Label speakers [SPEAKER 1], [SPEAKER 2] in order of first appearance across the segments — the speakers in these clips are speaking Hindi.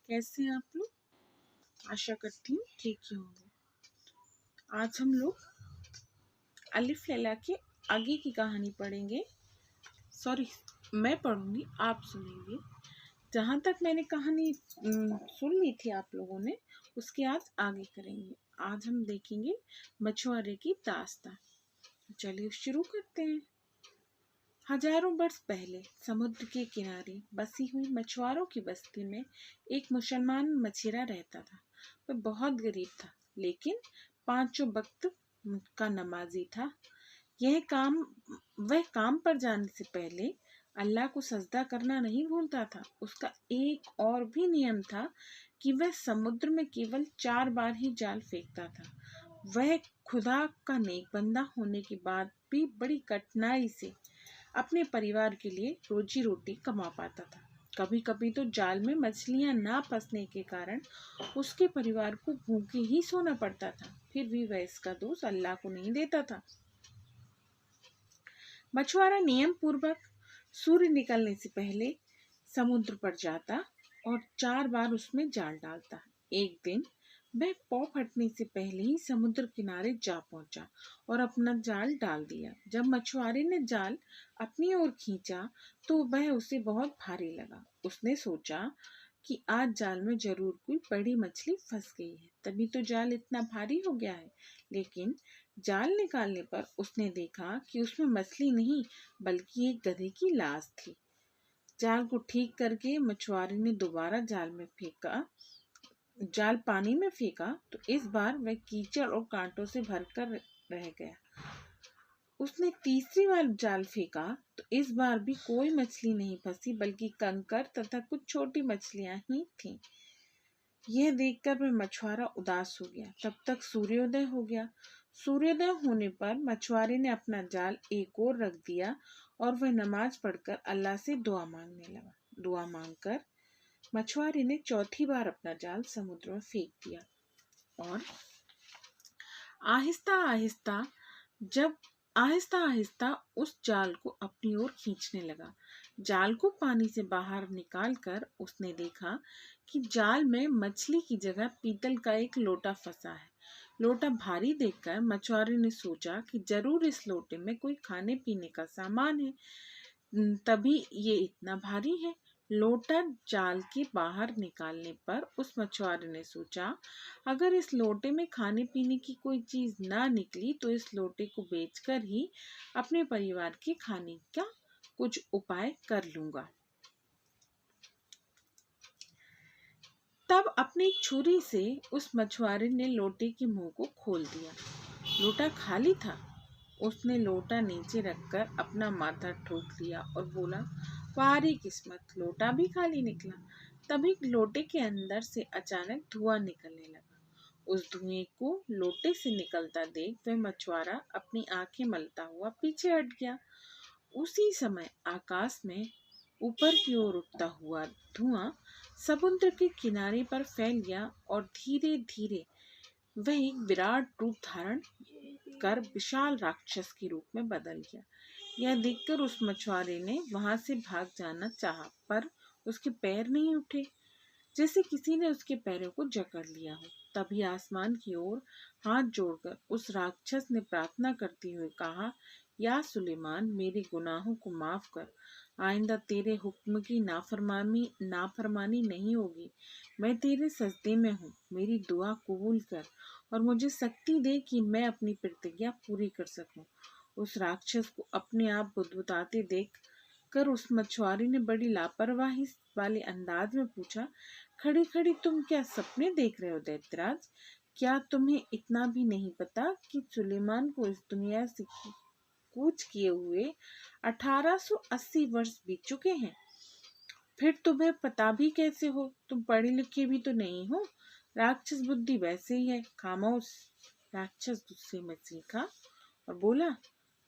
[SPEAKER 1] कैसे हैं आप लोग? आशा करती हूँ ठीक ही होंगे। आज हम लोग अलिफ लैला के आगे की कहानी पढ़ेंगे। सॉरी, मैं पढ़ूंगी, आप सुनेंगे। जहाँ तक मैंने कहानी सुन ली थी आप लोगों ने, उसके आज आगे करेंगे। आज हम देखेंगे मछुआरे की दास्तां। चलिए शुरू करते हैं। हजारों वर्ष पहले समुद्र के किनारे बसी हुई मछुआरों की बस्ती में एक मुसलमान मछिरा रहता था। वह बहुत गरीब था, लेकिन पांचों वक्त का नमाजी था। वह काम पर जाने से पहले अल्लाह को सजदा करना नहीं भूलता था। उसका एक और भी नियम था कि वह समुद्र में केवल 4 बार ही जाल फेंकता था। वह खुदा का नेक बंदा होने के बाद भी बड़ी कठिनाई से अपने परिवार के लिए रोजी रोटी कमा पाता था। कभी कभी तो जाल में मछलियां ना फंसने के कारण उसके परिवार को भूखे ही सोना पड़ता था। फिर भी वह इसका दोष अल्लाह को नहीं देता था। मछुआरा नियम पूर्वक सूर्य निकलने से पहले समुद्र पर जाता और 4 बार उसमें जाल डालता। एक दिन वह पौ फटने से पहले ही समुद्र किनारे जा पहुंचा और अपना जाल डाल दिया। जब मछुआरे ने जाल अपनी ओर खींचा तो वह उसे बहुत भारी लगा। उसने सोचा कि आज जाल में जरूर कोई बड़ी मछली फंस गई है, तभी तो जाल इतना भारी हो गया है। लेकिन जाल निकालने पर उसने देखा कि उसमें मछली नहीं बल्कि एक गधे की लाश थी। जाल को ठीक करके मछुआरे ने दोबारा जाल पानी में फेंका तो इस बार वह कीचड़ और कांटों से भरकर रह गया। उसने तीसरी बार जाल फेंका तो इस बार भी कोई मछली नहीं फंसी बल्कि कंकर तथा कुछ छोटी मछलियां ही थीं। यह देखकर वह मछुआरा उदास हो गया। तब तक सूर्योदय हो गया। सूर्योदय होने पर मछुआरे ने अपना जाल एक ओर रख दिया और वह नमाज पढ़कर अल्लाह से दुआ मांगने लगा। दुआ मांगकर मछुआरे ने चौथी बार अपना जाल समुद्र में फेंक दिया और आहिस्ता आहिस्ता उस जाल को अपनी ओर खींचने लगा। जाल को पानी से बाहर निकालकर उसने देखा कि जाल में मछली की जगह पीतल का एक लोटा फंसा है। लोटा भारी देखकर मछुआरे ने सोचा कि जरूर इस लोटे में कोई खाने पीने का सामान है, तभी ये इतना भारी है। लोटा जाल के बाहर निकालने पर उस मछुआरे ने सोचा, अगर इस लोटे में खाने पीने की कोई चीज ना निकली तो इस लोटे को बेचकर ही अपने परिवार के खाने का कुछ उपाय कर लूंगा। तब अपनी छुरी से उस मछुआरे ने लोटे के मुंह को खोल दिया। लोटा खाली था। उसने लोटा नीचे रखकर अपना माथा ठोक लिया और बोला, वारी किस्मत, लोटा भी खाली निकला। तभी लोटे के अंदर से अचानक धुआं निकलने लगा। उस धुएं को लोटे से निकलता देख वह मछुआरा अपनी आंखें मलता हुआ पीछे हट गया। उसी समय आकाश में ऊपर की ओर उठता हुआ धुआं समुद्र के किनारे पर फैल गया और धीरे धीरे वह एक विराट रूप धारण कर विशाल राक्षस के रूप में बदल गया। यह देखकर उस मछुआरे ने वहां से भाग जाना चाहा, पर उसके पैर नहीं उठे, जैसे किसी ने उसके पैरों को जकड़ लिया हो। तभी आसमान की ओर हाथ जोड़कर उस राक्षस ने प्रार्थना करते हुए कहा, या सुलेमान, मेरे गुनाहों को माफ कर। आइंदा तेरे हुक्म की नाफरमानी नहीं होगी। मैं तेरे सजदे में हूँ, मेरी दुआ कबूल कर और मुझे शक्ति दे कि मैं अपनी प्रतिज्ञा पूरी कर सकूं। उस राक्षस को अपने आप बुदबुदाते देख कर उस मछुआरे ने बड़ी लापरवाही वाले अंदाज में पूछा, खड़ी खड़ी तुम क्या सपने देख रहे हो दैत्यराज? क्या तुम्हें इतना भी नहीं पता कि सुलेमान को इस दुनिया से कूच किए हुए 1880 वर्ष बीत चुके हैं? फिर तुम्हें पता भी कैसे हो? तुम पढ़े लिखे भी तो नहीं हो। राक्षस बुद्धि वैसे ही है। खामोश। राक्षस गुस्से में चीखा और बोला,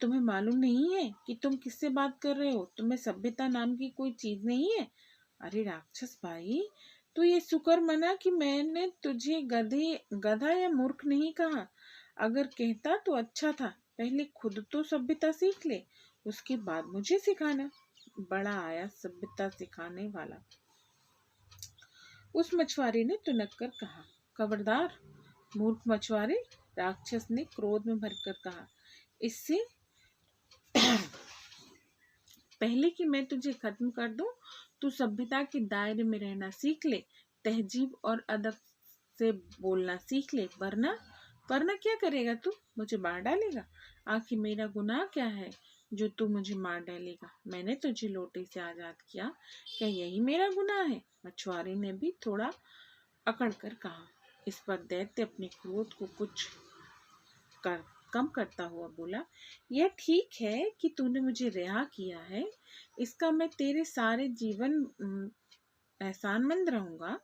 [SPEAKER 1] तुम्हें मालूम नहीं है कि तुम किससे बात कर रहे हो? तुम्हें सभ्यता नाम की कोई चीज नहीं है। अरे राक्षस भाई, तो ये शुक्र मना कि मैंने तुझे गधा या मूर्ख नहीं कहा। अगर कहता तो अच्छा था, पहले खुद तो सभ्यता सीख ले, उसके बाद मुझे सिखाना। बड़ा आया सभ्यता सिखाने वाला। उस मछुआरे ने तुनक कर कहा। खबरदार मूर्ख मछुआरे, राक्षस ने क्रोध में भरकर कहा। इससे पहले कि मैं तुझे खत्म कर दूं, तू सभ्यता के दायरे में रहना सीख ले, तहजीब और अदब से बोलना सीख ले, वरना क्या करेगा तू? मुझे मार डालेगा? आखिर मेरा गुनाह क्या है जो तू मुझे मार डालेगा? मैंने तुझे लोटे से आजाद किया, क्या यही मेरा गुनाह है? मछुआरे ने भी थोड़ा अकड़ कर कहा। इस पर दैत्य अपने क्रोध को कुछ कम करता हुआ बोला, यह ठीक है कि तूने मुझे रिहा किया है, इसका मैं तेरे सारे जीवन एहसानमंद रहूंगा,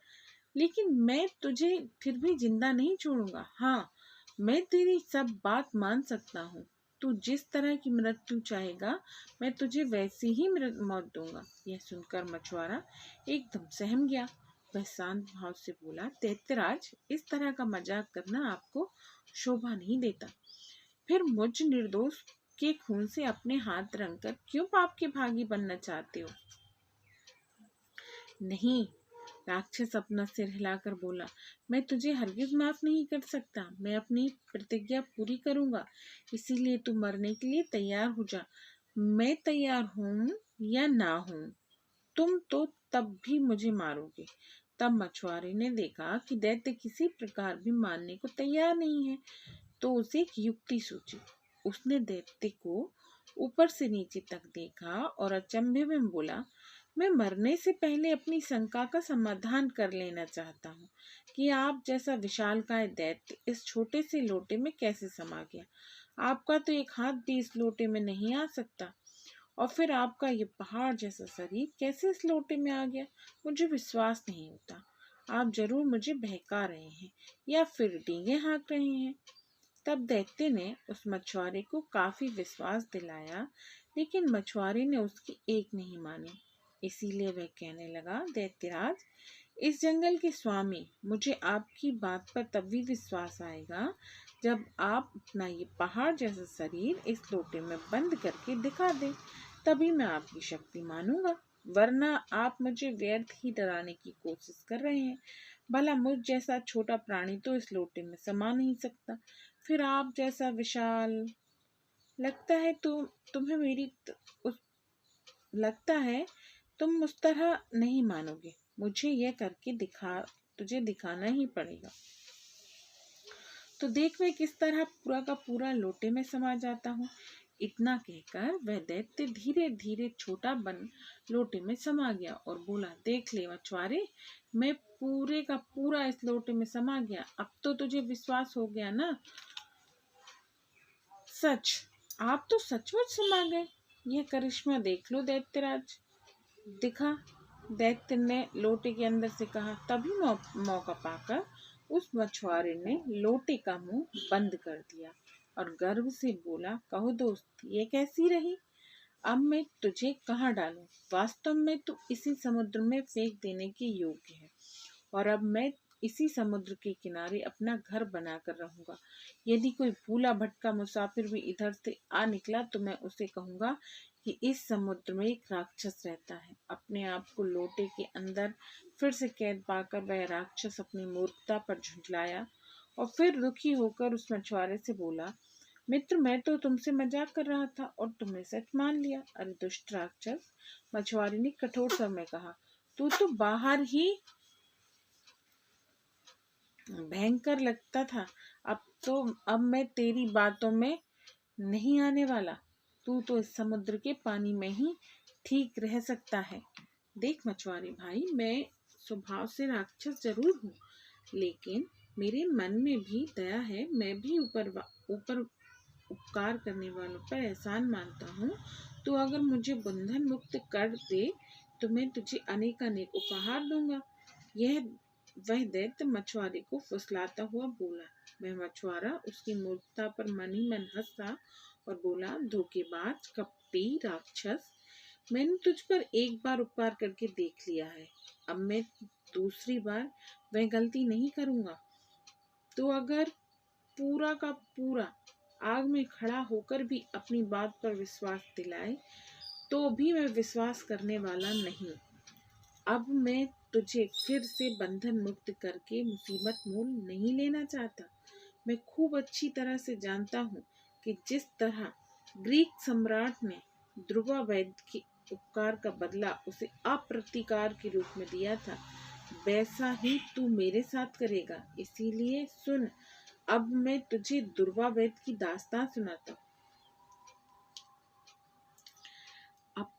[SPEAKER 1] लेकिन मैं तुझे फिर भी जिंदा नहीं छोड़ूंगा। हाँ, मैं तेरी सब बात मान सकता हूँ। तू जिस तरह की मृत्यु चाहेगा, मैं तुझे वैसी ही मौत दूंगा। यह सुनकर मछुआरा एकदम सहम गया। वह शांत भाव से बोला, दैत्यराज, इस तरह का मजाक करना आपको शोभा नहीं देता। फिर मुझ निर्दोष के खून से अपने हाथ रंगकर क्यों पाप के भागी बनना चाहते हो? नहीं, राक्षस अपना सिर हिलाकर बोला, मैं तुझे हरगिज माफ नहीं कर सकता। मैं अपनी प्रतिज्ञा पूरी करूंगा, इसीलिए तू मरने के लिए तैयार हो जा। मैं तैयार हूँ या ना हूँ, तुम तो तब भी मुझे मारोगे। तब मछुआरे ने देखा कि दैत्य किसी प्रकार भी मारने को तैयार नहीं है, तो उसे एक युक्ति सूझी। उसने दैत्य को ऊपर से नीचे तक देखा और अचंभे में बोला, मैं मरने से पहले अपनी शंका का समाधान कर लेना चाहता हूँ कि आप जैसा विशालकाय दैत्य इस छोटे से लोटे में कैसे समा गया। आपका तो एक हाथ भी इस लोटे में नहीं आ सकता, और फिर आपका ये पहाड़ जैसा शरीर कैसे इस लोटे में आ गया? मुझे विश्वास नहीं होता। आप जरूर मुझे बहका रहे हैं या फिर डींगे हाँक रहे हैं। तब दैत्य ने उस मछुआरे को काफी विश्वास दिलाया, लेकिन मछुआरे ने उसकी एक नहीं मानी। इसीलिए वह कहने लगा, दैत्यराज, इस जंगल के स्वामी, मुझे आपकी बात पर तभी विश्वास आएगा जब आप अपना ये पहाड़ जैसा शरीर इस लोटे में बंद करके दिखा दें। तभी मैं आपकी शक्ति मानूंगा, वरना आप मुझे व्यर्थ ही डराने की कोशिश कर रहे हैं। भला मुझ जैसा छोटा प्राणी तो इस लोटे में समा नहीं सकता, फिर आप जैसा विशाल। लगता है तुम्हें लगता है तुम उस तरह नहीं मानोगे। मुझे यह करके तुझे दिखाना ही पड़ेगा। तो देख मैं किस तरह पूरा का पूरा लोटे में समा जाता हूँ। इतना कहकर वह दैत्य धीरे धीरे छोटा बन लोटे में समा गया और बोला, देख ले मछुआरे, मैं पूरे का पूरा इस लोटे में समा गया। अब तो तुझे विश्वास हो गया ना? सच, आप तो सचमुच समा गए। यह करिश्मा देख लो दैत्यराज, दिखा, दैत्य ने लोटे के अंदर से कहा। तभी मौका पाकर उस मछुआरे ने लोटे का मुंह बंद कर दिया और गर्व से बोला, कहो दोस्त, ये कैसी रही? अब मैं तुझे कहाँ डालूं? वास्तव में तू इसी समुद्र में फेंक देने के योग्य है, और अब मैं इसी समुद्र के किनारे अपना घर बनाकर रहूंगा। यदि कोई भूला भटका मुसाफिर भी इधर से आ निकला तो मैं उसे कहूंगा कि इस समुद्र में एक राक्षस रहता है। अपने आप को लोटे के अंदर फिर से कैद पाकर वह राक्षस अपनी मूर्खता पर झुंझलाया और फिर दुखी होकर उस मछुआरे से बोला, मित्र, मैं तो तुमसे मजाक कर रहा था और तुमने सच मान लिया। अरे दुष्ट राक्षस, मछुआरे ने कठोर स्वर में कहा, तू तो बाहर ही भयंकर लगता था, अब मैं तेरी बातों में नहीं आने वाला। तू तो इस समुद्र के पानी में ही ठीक रह सकता है। देख मछुआरे भाई, मैं स्वभाव से राक्षस जरूर हूँ, लेकिन मेरे मन में भी दया है। मैं भी ऊपर उपकार करने वालों पर एहसान मानता हूँ। तो अगर मुझे बंधन मुक्त कर दे तो मैं तुझे अनेक अनेक उपहार दूंगा। वह दैत्य मछुआरे को फुसलाता हुआ बोला। वह मछुआरा उसकी मूर्खता पर मन ही मन हंसा और बोला, धोखेबाज, कपटी राक्षस, मैंने तुझ पर एक बार उपकार करके देख लिया है, अब मैं दूसरी बार वह गलती नहीं करूंगा। तो अगर पूरा का पूरा आग में खड़ा होकर भी अपनी बात पर विश्वास दिलाए तो भी मैं विश्वास करने वाला नहीं। अब मैं तुझे फिर से बंधन मुक्त करके मुसीबत मोल नहीं लेना चाहता। मैं खूब अच्छी तरह से जानता हूँ कि जिस तरह ग्रीक सम्राट ने ध्रुवा वैद्य के उपकार का बदला उसे अप्रतिकार के रूप में दिया था, वैसा ही तू मेरे साथ करेगा। इसीलिए सुन, अब मैं तुझे ध्रुवा वैद्य की दास्तान सुनाता हूँ। अब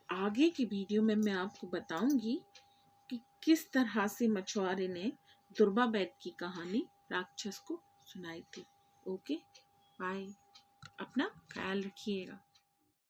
[SPEAKER 1] आगे की वीडियो में मैं आपको बताऊंगी कि किस तरह से मछुआरे ने ध्रुवा वैद्य की कहानी राक्षस को सुनाई थी। Okay, bye. अपना ख्याल रखिएगा।